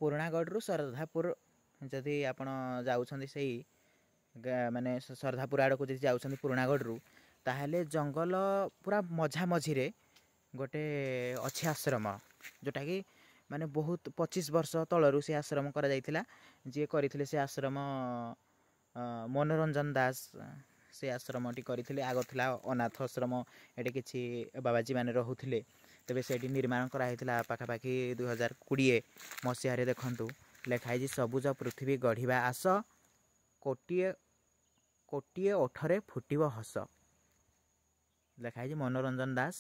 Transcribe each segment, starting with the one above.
ପୁରୁଣାଗଡ଼ରୁ ଶ୍ରଦ୍ଧାପୁର ଯଦି ଆପଣ ଯାଉଛନ୍ତି ସେଇ ମାନେ ଶ୍ରଦ୍ଧାପୁର ଆଡ଼କୁ ଯଦି ଯାଉଛନ୍ତି ପୁରୁଣାଗଡ଼ରୁ, ତାହେଲେ ଜଙ୍ଗଲ ପୁରା ମଝାମଝିରେ ଗୋଟେ ଅଛି ଆଶ୍ରମ, ଯେଉଁଟାକି ମାନେ ବହୁତ 25 ବର୍ଷ ତଳରୁ ସେ ଆଶ୍ରମ କରାଯାଇଥିଲା। ଯିଏ କରିଥିଲେ ସେ ଆଶ୍ରମ ମନୋରଞ୍ଜନ ଦାସ ସେ ଆଶ୍ରମଟି କରିଥିଲେ। ଆଗ ଥିଲା ଅନାଥ ଆଶ୍ରମ, ଏଠି କିଛି ବାବାଜୀ ମାନେ ରହୁଥିଲେ। ତେବେ ସେଇଠି ନିର୍ମାଣ କରାହେଇଥିଲା ପାଖାପାଖି 2020 ମସିହାରେ। ଦେଖନ୍ତୁ ଲେଖା ହେଇଛି, ସବୁଜ ପୃଥିବୀ ଗଢ଼ିବା ଆସ, କୋଟିଏ କୋଟିଏ ଓଠରେ ଫୁଟିବ ହସ। ଲେଖା ହେଇଛି ମନୋରଞ୍ଜନ ଦାସ।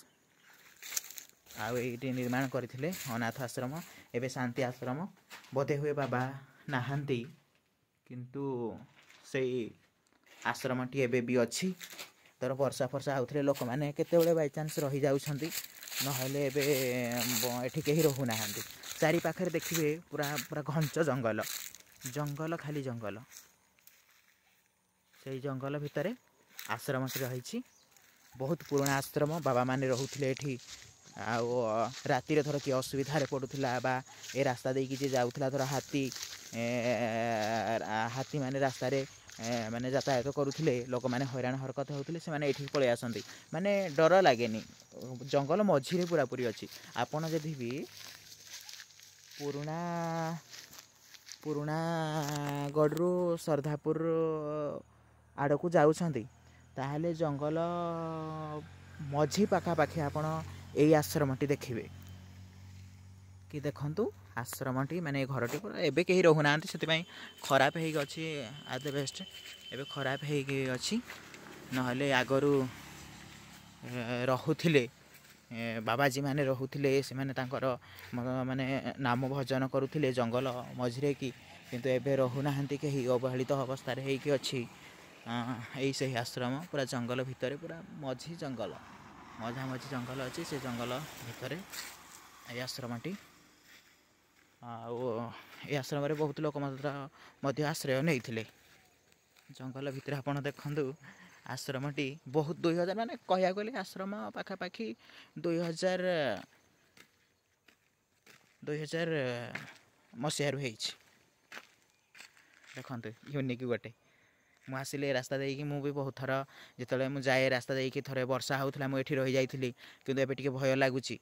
ଆଉ ଏଇଠି ନିର୍ମାଣ କରିଥିଲେ ଅନାଥ ଆଶ୍ରମ, ଏବେ ଶାନ୍ତି ଆଶ୍ରମ। ବୋଧେ ହୁଏ ବାବା ନାହାନ୍ତି, କିନ୍ତୁ ସେଇ ଆଶ୍ରମଟି ଏବେ ବି ଅଛି। ଧର ବର୍ଷା ଫର୍ଷା ହେଉଥିଲେ ଲୋକମାନେ କେତେବେଳେ ବାଇଚାନ୍ସ ରହିଯାଉଛନ୍ତି, ନହେଲେ ଏବେ ଏଠି କେହି ରହୁନାହାନ୍ତି। ଚାରି ପାଖରେ ଦେଖିବେ ପୁରା ପୁରା ଘଞ୍ଚ ଜଙ୍ଗଲ, ଜଙ୍ଗଲ ଖାଲି ଜଙ୍ଗଲ। ସେଇ ଜଙ୍ଗଲ ଭିତରେ ଆଶ୍ରମଟି ରହିଛି। ବହୁତ ପୁରୁଣା ଆଶ୍ରମ, ବାବାମାନେ ରହୁଥିଲେ ଏଠି। ଆଉ ରାତିରେ ଧର କିଏ ଅସୁବିଧାରେ ପଡ଼ୁଥିଲା, ବା ଏ ରାସ୍ତା ଦେଇକି ଯିଏ ଯାଉଥିଲା, ଧର ହାତୀମାନେ ରାସ୍ତାରେ ମାନେ ଯାତାୟାତ କରୁଥିଲେ, ଲୋକମାନେ ହଇରାଣ ହରକତ ହେଉଥିଲେ, ସେମାନେ ଏଠିକି ପଳେଇ ଆସନ୍ତି। ମାନେ ଡର ଲାଗେନି, ଜଙ୍ଗଲ ମଝିରେ ପୁରାପୁରି ଅଛି। ଆପଣ ଯଦି ବି ପୁରୁଣାଗଡ଼ରୁ ଶ୍ରଦ୍ଧାପୁର ଆଡ଼କୁ ଯାଉଛନ୍ତି, ତାହେଲେ ଜଙ୍ଗଲ ମଝି ପାଖାପାଖି ଆପଣ ଏଇ ଆଶ୍ରମଟି ଦେଖିବେ। କି ଦେଖନ୍ତୁ ଆଶ୍ରମଟି, ମାନେ ଘରଟି ପୁରା ଏବେ କେହି ରହୁନାହାନ୍ତି, ସେଥିପାଇଁ ଖରାପ ହେଇକି ଅଛି। ଆଜବେଷ୍ଟ ଏବେ ଖରାପ ହେଇକି ଅଛି, ନହେଲେ ଆଗରୁ ରହୁଥିଲେ ବାବାଜୀ ମାନେ ରହୁଥିଲେ। ସେମାନେ ତାଙ୍କର ମାନେ ନାମ ଭଜନ କରୁଥିଲେ ଜଙ୍ଗଲ ମଝିରେ କି, କିନ୍ତୁ ଏବେ ରହୁନାହାନ୍ତି କେହି, ଅବହେଳିତ ଅବସ୍ଥାରେ ହେଇକି ଅଛି। ଏଇ ସେହି ଆଶ୍ରମ ପୁରା ଜଙ୍ଗଲ ଭିତରେ, ପୁରା ମଝାମଝି ଜଙ୍ଗଲ ଅଛି। ସେ ଜଙ୍ଗଲ ଭିତରେ ଏଇ ଆଶ୍ରମଟି। ଆଉ ଏ ଆଶ୍ରମରେ ବହୁତ ଲୋକ ମଧ୍ୟ ଆଶ୍ରୟ ନେଇଥିଲେ। ଜଙ୍ଗଲ ଭିତରେ ଆପଣ ଦେଖନ୍ତୁ ଆଶ୍ରମଟି ବହୁତ 2000, ମାନେ କହିବାକୁ ଗଲେ ଆଶ୍ରମ ପାଖାପାଖି 2000 ମସିହାରୁ ହେଇଛି। ଦେଖନ୍ତୁ ୟୁନିକ୍ ଗୋଟେ। ମୁଁ ଆସିଲି ଏ ରାସ୍ତା ଦେଇକି, ମୁଁ ବି ବହୁତ ଥର ଯେତେବେଳେ ମୁଁ ଯାଏ ରାସ୍ତା ଦେଇକି, ଥରେ ବର୍ଷା ହେଉଥିଲା ମୁଁ ଏଠି ରହିଯାଇଥିଲି, କିନ୍ତୁ ଏବେ ଟିକେ ଭୟ ଲାଗୁଛି।